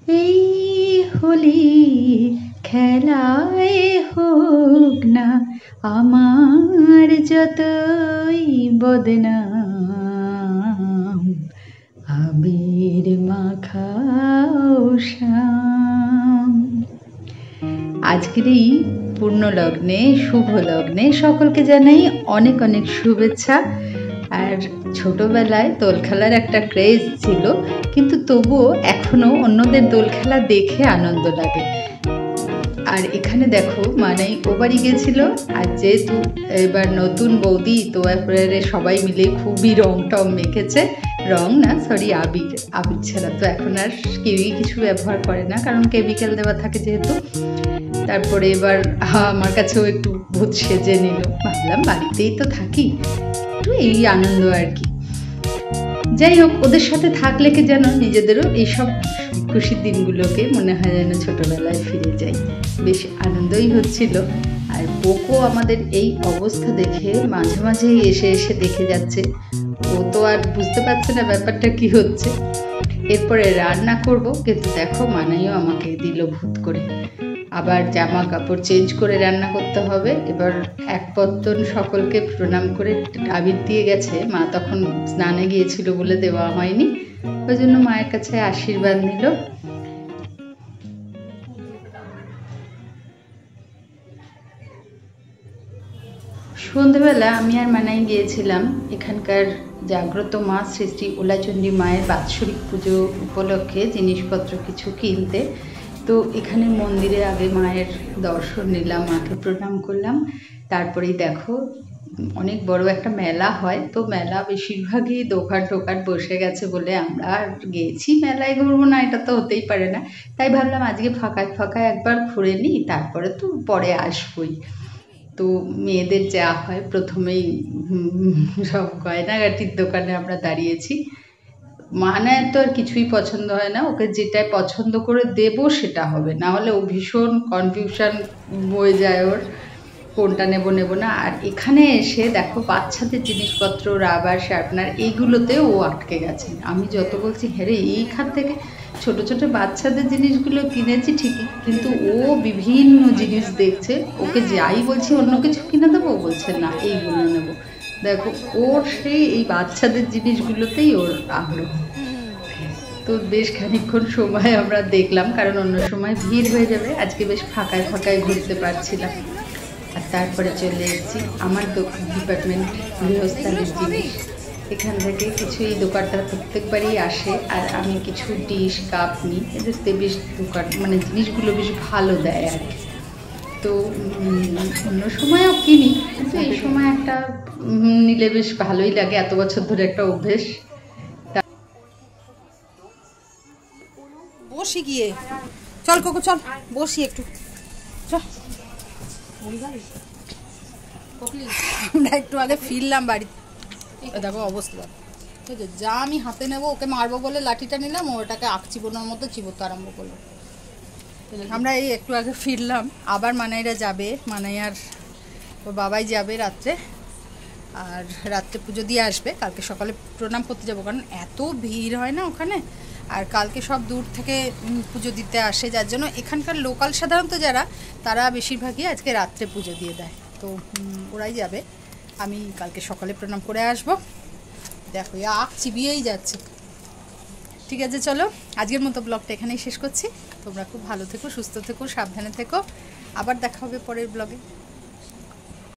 এই হোলি খেলায় হোক না আমার যতই বদনাম, আবির মাখাও শাম। আজকের এই পূর্ণ লগ্নে, শুভ লগ্নে সকলকে জানাই অনেক অনেক শুভেচ্ছা। আর ছোটবেলায় দোল খেলার একটা ক্রেজ ছিল, কিন্তু তবুও এখনো অন্যদের দোল খেলা দেখে আনন্দ লাগে। আর এখানে দেখো মানাই ও বাড়ি গেছিল, আর যেহেতু এবার নতুন বৌদি তো এবারে সবাই মিলে খুবই রং টং মেখেছে। রং না, সরি, আবির। আবির ছাড়া তো এখন আর কেউই কিছু ব্যবহার করে না, কারণ কেমিক্যাল দেওয়া থাকে যেহেতু। তারপরে এবার আমার কাছেও একটু ভূত সেজে নিল। ভাবলাম বাড়িতেই তো থাকি, একটু এই আনন্দ আর কি। যাই হোক, ওদের সাথে থাকলে কি যেন নিজেদেরও এইসব খুশির দিনগুলোকে মনে হয় যেন ছোটবেলায় ফিরে যাই। বেশ আনন্দই হচ্ছিল। আর পোকো আমাদের এই অবস্থা দেখে মাঝে মাঝে এসে এসে দেখে যাচ্ছে। ও তো আর বুঝতে পারছে না ব্যাপারটা কি হচ্ছে। এরপরে রান্না করব, কিন্তু দেখো মানাইও আমাকে দিল ভূত করে। আবার জামা কাপড় চেঞ্জ করে রান্না করতে হবে। এবার এক পত্তন সকলকে প্রণাম করে আবির দিয়ে গেছে। মা তখন স্নানে গিয়েছিল বলে দেওয়া হয়নি, ওই জন্য মায়ের কাছে আশীর্বাদ নিল। সন্ধ্যেবেলা আমি আর মানাই গিয়েছিলাম এখানকার জাগ্রত মা শ্রী শ্রী ওলাচণ্ডী মায়ের বাৎসরিক পুজো উপলক্ষে জিনিসপত্র কিছু কিনতে। তো এখানে মন্দিরে আগে মায়ের দর্শন নিলাম, মাকে প্রণাম করলাম। তারপরেই দেখো অনেক বড় একটা মেলা হয়, তো মেলা বেশিরভাগই দোকান টোকান বসে গেছে বলে আমরা আর গেছি মেলায় ঘুরবো না, এটা তো হতেই পারে না। তাই ভাবলাম আজকে ফাঁকায় ফাঁকায় একবার ঘুরে নিই, তারপরে তো পরে আসবই। তো মেয়েদের যা হয় প্রথমেই সব গয়নাগাটির দোকানে আমরা দাঁড়িয়েছি। মানায় তো আর কিছুই পছন্দ হয় না, ওকে যেটাই পছন্দ করে দেব সেটা হবে, না হলে ও ভীষণ কনফিউশন হয়ে যায় ওর, কোনটা নেব নেব না। আর এখানে এসে দেখো বাচ্চাদের জিনিসপত্র, রাবার শার্পনার, এইগুলোতে ও আটকে গেছে। আমি যত বলছি হ্যাঁ রে এইখান থেকে ছোট ছোট বাচ্চাদের জিনিসগুলো কিনেছি ঠিকই, কিন্তু ও বিভিন্ন জিনিস দেখছে। ওকে যাই বলছি অন্য কিছু কিনে দেবো, বলছে না এইগুলো নেবো। দেখো ওর সেই এই বাচ্চাদের জিনিসগুলোতেই ওর আগ্রহ। তো বেশ খানিকক্ষণ সময় আমরা দেখলাম, কারণ অন্য সময় ভিড় হয়ে যাবে, আজকে বেশ ফাঁকায় ফাঁকায় ঘুরতে পারছিলাম। আর তারপরে চলে এসেছি আমার ডিপার্টমেন্ট, গৃহস্থালির জিনিস। এখান থেকে কিছু এই দোকানটা প্রত্যেকবারই আসে, আর আমি কিছু ডিশ কাপ নিই। এদেরতে বেশ দোকান মানে জিনিসগুলো বেশ ভালো দেয় আর কি। তো অন্য সময়ও কিনি, কিন্তু এই সময় একটা নিলে বেশ ভালোই লাগে, এত বছর ধরে একটা অভ্যেস। বসি গিয়ে, চল কোকো চল বসি একটু, চল। আমরা একটু আগে ফিরলাম বাড়িতে, দেখো অবস্থা। ঠিক আছে, যা আমি হাতে নেবো ওকে মারবো বলে লাঠিটা নিলাম, ওটাকে আখ চিবোনোর মতো চিবোতে আরম্ভ করলো। আমরা এই একটু আগে ফিরলাম, আবার মানাইরা যাবে, মানাই আর ওর বাবাই যাবে রাত্রে। আর রাত্রে পুজো দিয়ে আসবে, কালকে সকালে প্রণাম করতে যাবো, কারণ এত ভিড় হয় না ওখানে। আর কালকে সব দূর থেকে পুজো দিতে আসে, যার জন্য এখানকার লোকাল সাধারণত যারা, তারা বেশিরভাগই আজকে রাত্রে পুজো দিয়ে দেয়। তো ওরাই যাবে, আমি কালকে সকালে প্রণাম করে আসব। দেখো আখ চিবিয়েই যাচ্ছে। ঠিক আছে, চলো আজকের মতো ব্লগটা এখানেই শেষ করছি। তোমরা খুব ভালো থেকো, সুস্থ থেকো, সাবধানে থেকো। আবার দেখা হবে পরের ব্লগে।